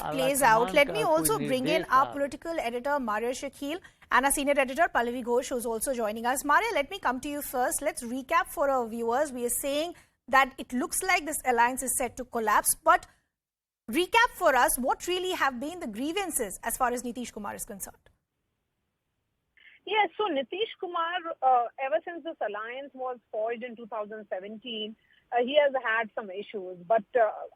this plays out, let me also bring in our political editor, Maria Shakil, and our senior editor, Pallavi Ghosh, who's also joining us. Maria, let me come to you first. Let's recap for our viewers. We are saying that it looks like this alliance is set to collapse, but recap for us what really have been the grievances as far as Nitish Kumar is concerned. Yes, so Nitish Kumar, ever since this alliance was forged in 2017, he has had some issues. But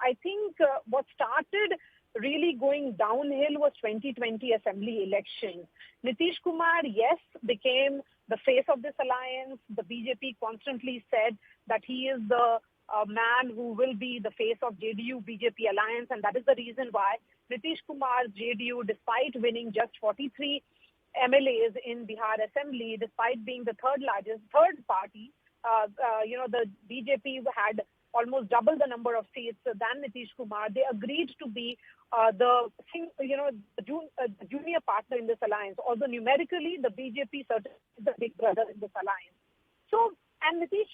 I think what started really going downhill was 2020 assembly elections. Nitish Kumar, yes, became the face of this alliance. The BJP constantly said that he is the man who will be the face of JDU-BJP Alliance, and that is the reason why Nitish Kumar's JDU, despite winning just 43 MLAs in Bihar Assembly, despite being the third party, the BJP had almost double the number of seats than Nitish Kumar. They agreed to be the junior partner in this alliance. Although numerically, the BJP certainly is the big brother in this alliance. So, and Nitish,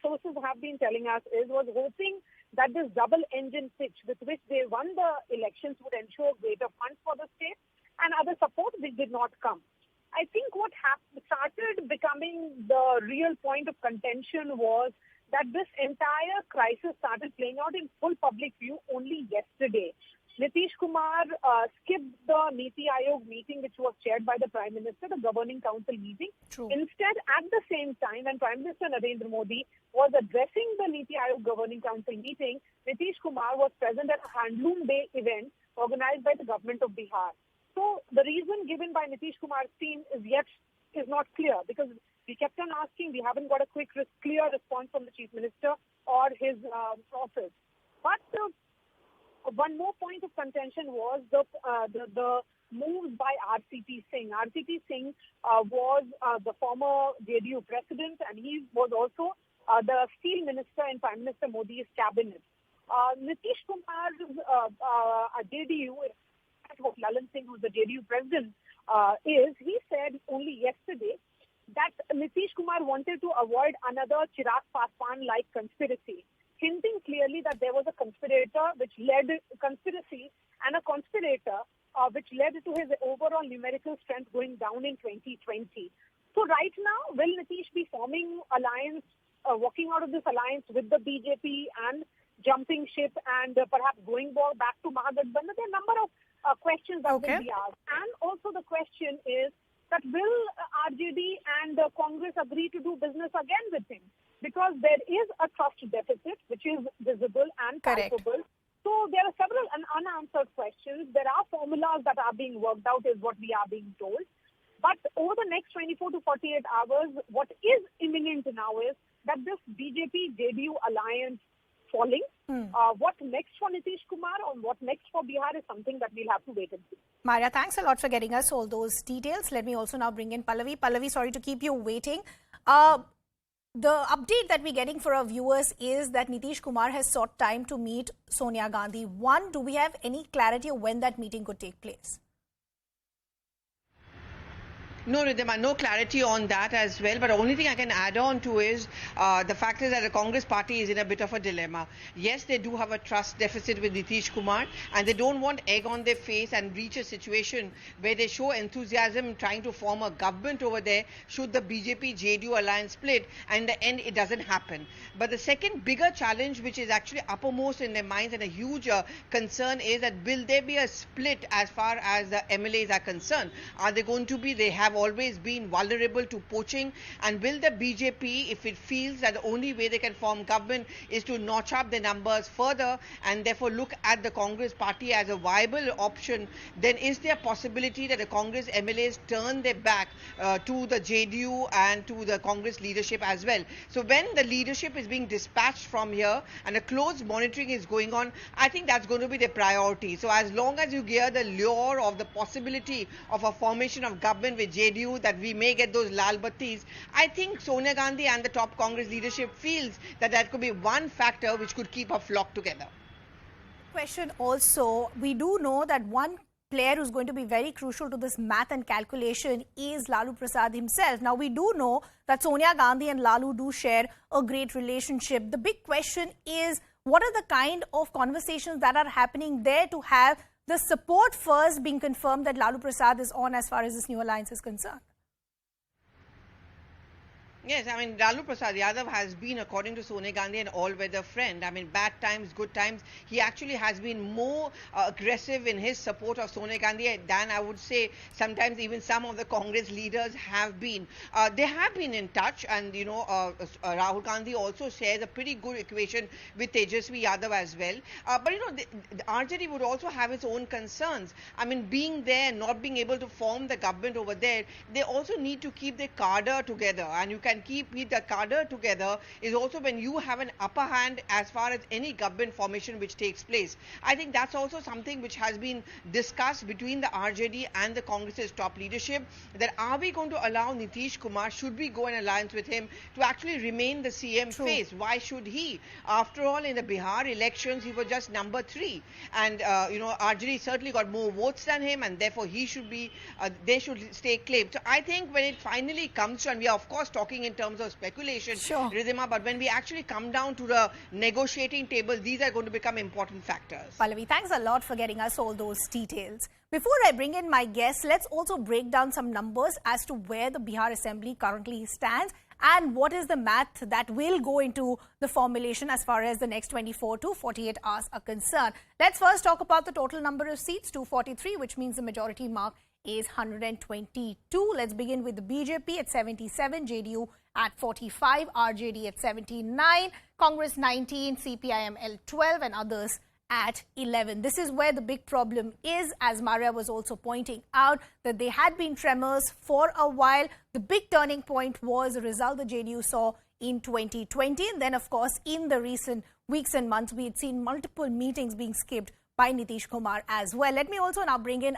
sources have been telling us, was hoping that this double-engine pitch with which they won the elections would ensure greater funds for the state and other support which did not come. I think what started becoming the real point of contention was that this entire crisis started playing out in full public view only yesterday. Nitish Kumar skipped the Niti Aayog meeting, which was chaired by the Prime Minister, the Governing Council meeting. True. Instead, at the same time, when Prime Minister Narendra Modi was addressing the Niti Aayog Governing Council meeting, Nitish Kumar was present at a Handloom Day event organized by the government of Bihar. So the reason given by Nitish Kumar's team is not clear, because we kept on asking. We haven't got a clear response from the Chief Minister or his office. But one more point of contention was the moves by RCP Singh. RCP Singh was the former JDU president, and he was also the steel minister in Prime Minister Modi's cabinet. Nitish Kumar's JDU, what Lalan Singh, who's the JDU president, he said only yesterday that Nitish Kumar wanted to avoid another Chirag Paswan-like conspiracy, hinting clearly that there was a conspirator which led to his overall numerical strength going down in 2020. So right now, will Nitish be forming alliance, walking out of this alliance with the BJP and jumping ship and perhaps going back to Mahagathbandhan? There are a number of questions that will be asked. And also the question is that will RJD and Congress agree to do business again with him? Because there is a trust deficit which is visible and palpable. So there are several unanswered questions. There are formulas that are being worked out, is what we are being told. But over the next 24 to 48 hours, what is imminent now is that this BJP-JDU alliance falling. What next for Nitish Kumar or what next for Bihar is something that we'll have to wait and see. Maria, thanks a lot for getting us all those details. Let me also now bring in Pallavi. Pallavi, sorry to keep you waiting. The update that we're getting for our viewers is that Nitish Kumar has sought time to meet Sonia Gandhi. One, do we have any clarity of when that meeting could take place? No, Ridhima, no clarity on that as well. But the only thing I can add on to is the fact is that the Congress party is in a bit of a dilemma. Yes, they do have a trust deficit with Nitish Kumar, and they don't want egg on their face and reach a situation where they show enthusiasm trying to form a government over there should the BJP-JDU Alliance split, and in the end it doesn't happen. But the second bigger challenge, which is actually uppermost in their minds and a huge concern, is that will there be a split as far as the MLAs are concerned? Are they going to be, they have always been vulnerable to poaching, and will the BJP, if it feels that the only way they can form government is to notch up the numbers further and therefore look at the Congress party as a viable option, then is there a possibility that the Congress MLAs turn their back to the JDU and to the Congress leadership as well? So when the leadership is being dispatched from here and a close monitoring is going on, I think that's going to be the priority. So as long as you hear the lure of the possibility of a formation of government with JDU, that we may get those lal battis, I think Sonia Gandhi and the top Congress leadership feels that that could be one factor which could keep a flock together. Question also, we do know that one player who's going to be very crucial to this math and calculation is Lalu Prasad himself. Now, we do know that Sonia Gandhi and Lalu do share a great relationship. The big question is, what are the kind of conversations that are happening there to have the support first being confirmed that Lalu Prasad is on as far as this new alliance is concerned? Yes, I mean, Lalu Prasad Yadav has been, according to Sonia Gandhi, an all-weather friend. I mean, bad times, good times. He actually has been more aggressive in his support of Sonia Gandhi than I would say sometimes even some of the Congress leaders have been. They have been in touch, and, you know, Rahul Gandhi also shares a pretty good equation with Tejasvi Yadav as well. But, you know, the RJD would also have its own concerns. I mean, being there, not being able to form the government over there, they also need to keep their cadre together. And you can keep the cadre together is also when you have an upper hand as far as any government formation which takes place. I think that's also something which has been discussed between the RJD and the Congress's top leadership, that are we going to allow Nitish Kumar, should we go in alliance with him, to actually remain the CM face? Why should he? After all, in the Bihar elections, he was just number 3, and you know, RJD certainly got more votes than him, and therefore he should be, they should stay claimed. So I think when it finally comes to, and we are of course talking in terms of speculation, Ridhima, but when we actually come down to the negotiating table, these are going to become important factors. Pallavi, thanks a lot for getting us all those details. Before I bring in my guests, let's also break down some numbers as to where the Bihar Assembly currently stands and what is the math that will go into the formulation as far as the next 24 to 48 hours are concerned. Let's first talk about the total number of seats, 243, which means the majority mark is 122. Let's begin with the BJP at 77, JDU at 45, RJD at 79, Congress 19, CPIML 12 and others at 11. This is where the big problem is, as Maria was also pointing out, that they had been tremors for a while. The big turning point was the result the JDU saw in 2020. And then, of course, in the recent weeks and months, we had seen multiple meetings being skipped by Nitish Kumar as well. Let me also now bring in